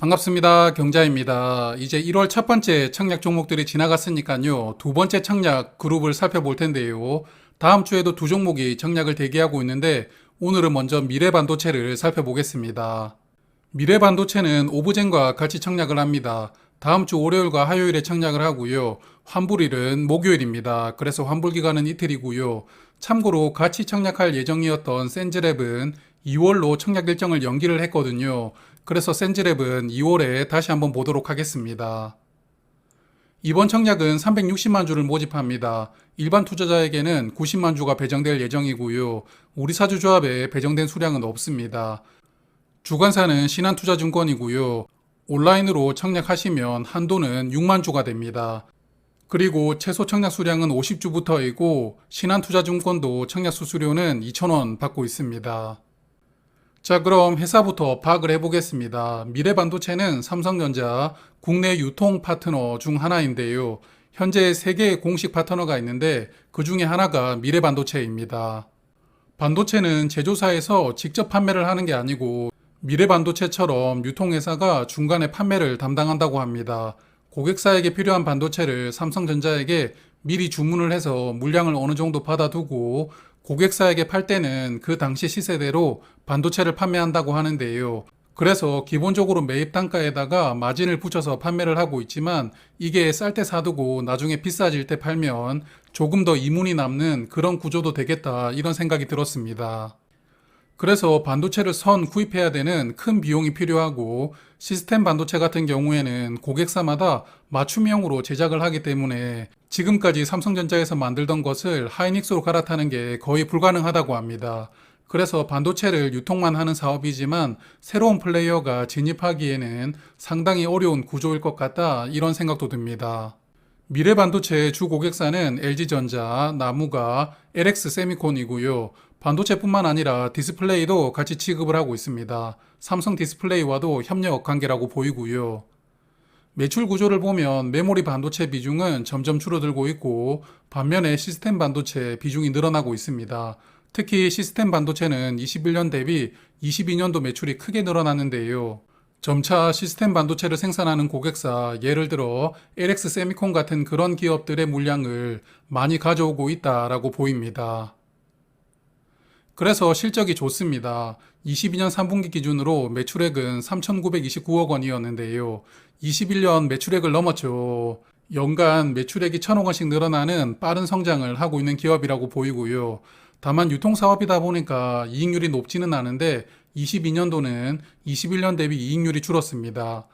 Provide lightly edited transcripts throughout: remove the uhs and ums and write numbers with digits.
반갑습니다. 경자입니다. 이제 1월 첫 번째 청약 종목들이 지나갔으니까요. 두 번째 청약 그룹을 살펴볼 텐데요. 다음 주에도 두 종목이 청약을 대기하고 있는데 오늘은 먼저 미래반도체를 살펴보겠습니다. 미래반도체는 오브젠과 같이 청약을 합니다. 다음 주 월요일과 화요일에 청약을 하고요. 환불일은 목요일입니다. 그래서 환불 기간은 이틀이고요. 참고로 같이 청약할 예정이었던 센즈랩은 2월로 청약 일정을 연기를 했거든요. 그래서 센즈랩은 2월에 다시 한번 보도록 하겠습니다. 이번 청약은 360만 주를 모집합니다. 일반 투자자에게는 90만 주가 배정될 예정이고요. 우리사주조합에 배정된 수량은 없습니다. 주관사는 신한투자증권이고요. 온라인으로 청약하시면 한도는 6만 주가 됩니다. 그리고 최소 청약 수량은 50주부터이고 신한투자증권도 청약 수수료는 2,000원 받고 있습니다. 자, 그럼 회사부터 파악을 해보겠습니다. 미래반도체는 삼성전자 국내 유통 파트너 중 하나인데요. 현재 3개의 공식 파트너가 있는데 그 중에 하나가 미래반도체입니다. 반도체는 제조사에서 직접 판매를 하는 게 아니고 미래반도체처럼 유통회사가 중간에 판매를 담당한다고 합니다. 고객사에게 필요한 반도체를 삼성전자에게 미리 주문을 해서 물량을 어느 정도 받아두고 고객사에게 팔 때는 그 당시 시세대로 반도체를 판매한다고 하는데요. 그래서 기본적으로 매입 단가에다가 마진을 붙여서 판매를 하고 있지만 이게 쌀 때 사두고 나중에 비싸질 때 팔면 조금 더 이문이 남는 그런 구조도 되겠다 이런 생각이 들었습니다. 그래서 반도체를 선 구입해야 되는 큰 비용이 필요하고 시스템 반도체 같은 경우에는 고객사마다 맞춤형으로 제작을 하기 때문에 지금까지 삼성전자에서 만들던 것을 하이닉스로 갈아타는 게 거의 불가능하다고 합니다. 그래서 반도체를 유통만 하는 사업이지만 새로운 플레이어가 진입하기에는 상당히 어려운 구조일 것 같다 이런 생각도 듭니다. 미래반도체의 주 고객사는 LG전자, 나무가, LX세미콘이고요. 반도체뿐만 아니라 디스플레이도 같이 취급을 하고 있습니다. 삼성 디스플레이와도 협력 관계라고 보이고요. 매출 구조를 보면 메모리 반도체 비중은 점점 줄어들고 있고 반면에 시스템 반도체 비중이 늘어나고 있습니다. 특히 시스템 반도체는 21년 대비 22년도 매출이 크게 늘어났는데요. 점차 시스템 반도체를 생산하는 고객사, 예를 들어 LX세미콘 같은 그런 기업들의 물량을 많이 가져오고 있다라고 보입니다. 그래서 실적이 좋습니다. 22년 3분기 기준으로 매출액은 3,929억 원이었는데요. 21년 매출액을 넘었죠. 연간 매출액이 1,000억 원씩 늘어나는 빠른 성장을 하고 있는 기업이라고 보이고요. 다만 유통사업이다 보니까 이익률이 높지는 않은데 22년도는 21년 대비 이익률이 줄었습니다.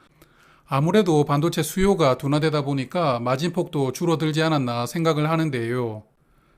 아무래도 반도체 수요가 둔화되다 보니까 마진폭도 줄어들지 않았나 생각을 하는데요.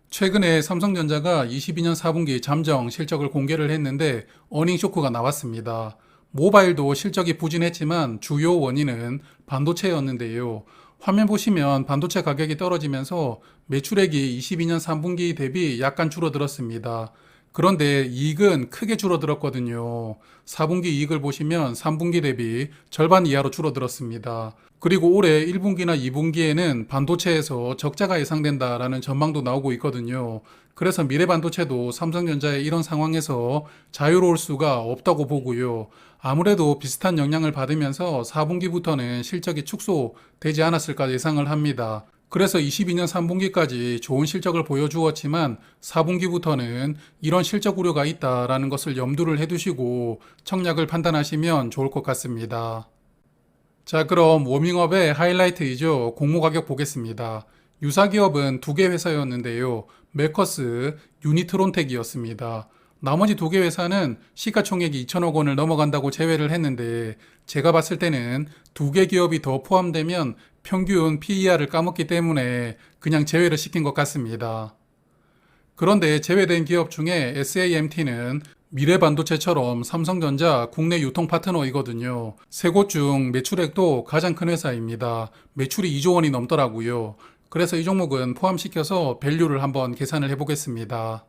최근에 삼성전자가 22년 4분기 잠정 실적을 공개를 했는데 어닝 쇼크가 나왔습니다. 모바일도 실적이 부진했지만 주요 원인은 반도체였는데요. 화면 보시면 반도체 가격이 떨어지면서 매출액이 22년 3분기 대비 약간 줄어들었습니다. 그런데 이익은 크게 줄어들었거든요. 4분기 이익을 보시면 3분기 대비 절반 이하로 줄어들었습니다. 그리고 올해 1분기나 2분기에는 반도체에서 적자가 예상된다라는 전망도 나오고 있거든요. 그래서 미래반도체도 삼성전자의 이런 상황에서 자유로울 수가 없다고 보고요. 아무래도 비슷한 영향을 받으면서 4분기부터는 실적이 축소되지 않았을까 예상을 합니다. 그래서 22년 3분기까지 좋은 실적을 보여주었지만 4분기부터는 이런 실적 우려가 있다라는 것을 염두를 해두시고 청약을 판단하시면 좋을 것 같습니다. 자, 그럼 워밍업의 하이라이트이죠. 공모 가격 보겠습니다. 유사 기업은 2개 회사였는데요. 메커스, 유니트론텍이었습니다. 나머지 2개 회사는 시가총액이 2천억 원을 넘어간다고 제외를 했는데 제가 봤을 때는 2개 기업이 더 포함되면 평균 PER을 까먹기 때문에 그냥 제외를 시킨 것 같습니다. 그런데 제외된 기업 중에 SAMT는 미래반도체처럼 삼성전자 국내 유통 파트너이거든요. 세 곳 중 매출액도 가장 큰 회사입니다. 매출이 2조 원이 넘더라고요. 그래서 이 종목은 포함시켜서 밸류를 한번 계산을 해보겠습니다.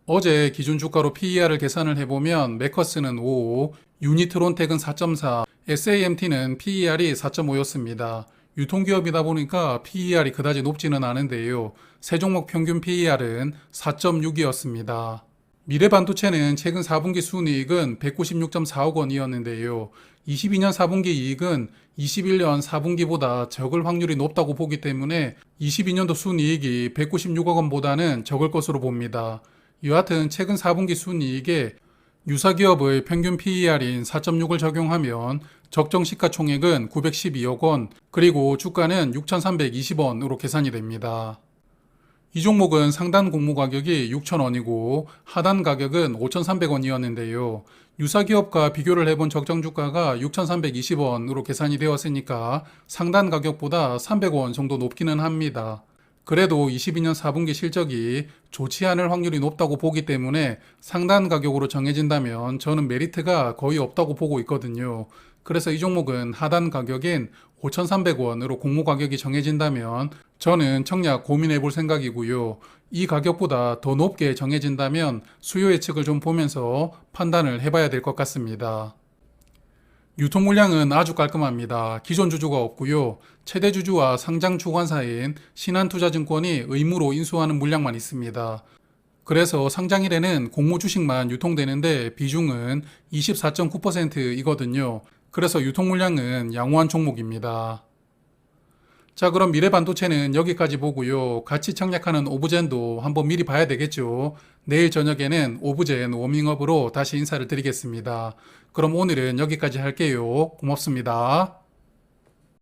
어제 기준 주가로 PER을 계산을 해보면 메커스는 5, 유니트론텍은 4.4, SAMT는 PER이 4.5였습니다. 유통기업이다 보니까 PER이 그다지 높지는 않은데요. 세 종목 평균 PER은 4.6이었습니다. 미래반도체는 최근 4분기 순이익은 196.4억 원이었는데요. 22년 4분기 이익은 21년 4분기보다 적을 확률이 높다고 보기 때문에 22년도 순이익이 196억 원보다는 적을 것으로 봅니다. 여하튼 최근 4분기 순이익에 유사기업의 평균 PER인 4.6을 적용하면 적정 시가총액은 912억 원, 그리고 주가는 6,320원으로 계산이 됩니다. 이 종목은 상단 공모 가격이 6,000원이고 하단 가격은 5,300원이었는데요. 유사기업과 비교를 해본 적정 주가가 6,320원으로 계산이 되었으니까 상단 가격보다 300원 정도 높기는 합니다. 그래도 22년 4분기 실적이 좋지 않을 확률이 높다고 보기 때문에 상단 가격으로 정해진다면 저는 메리트가 거의 없다고 보고 있거든요. 그래서 이 종목은 하단 가격인 5,300원으로 공모 가격이 정해진다면 저는 청약 고민해 볼 생각이고요. 이 가격보다 더 높게 정해진다면 수요 예측을 좀 보면서 판단을 해봐야 될 것 같습니다. 유통 물량은 아주 깔끔합니다. 기존 주주가 없고요. 최대 주주와 상장 주관사인 신한투자증권이 의무로 인수하는 물량만 있습니다. 그래서 상장일에는 공모 주식만 유통되는데 비중은 24.9%이거든요. 그래서 유통 물량은 양호한 종목입니다. 자, 그럼 미래반도체는 여기까지 보고요. 같이 청약하는 오브젠도 한번 미리 봐야 되겠죠. 내일 저녁에는 오브젠 워밍업으로 다시 인사를 드리겠습니다. 그럼 오늘은 여기까지 할게요. 고맙습니다.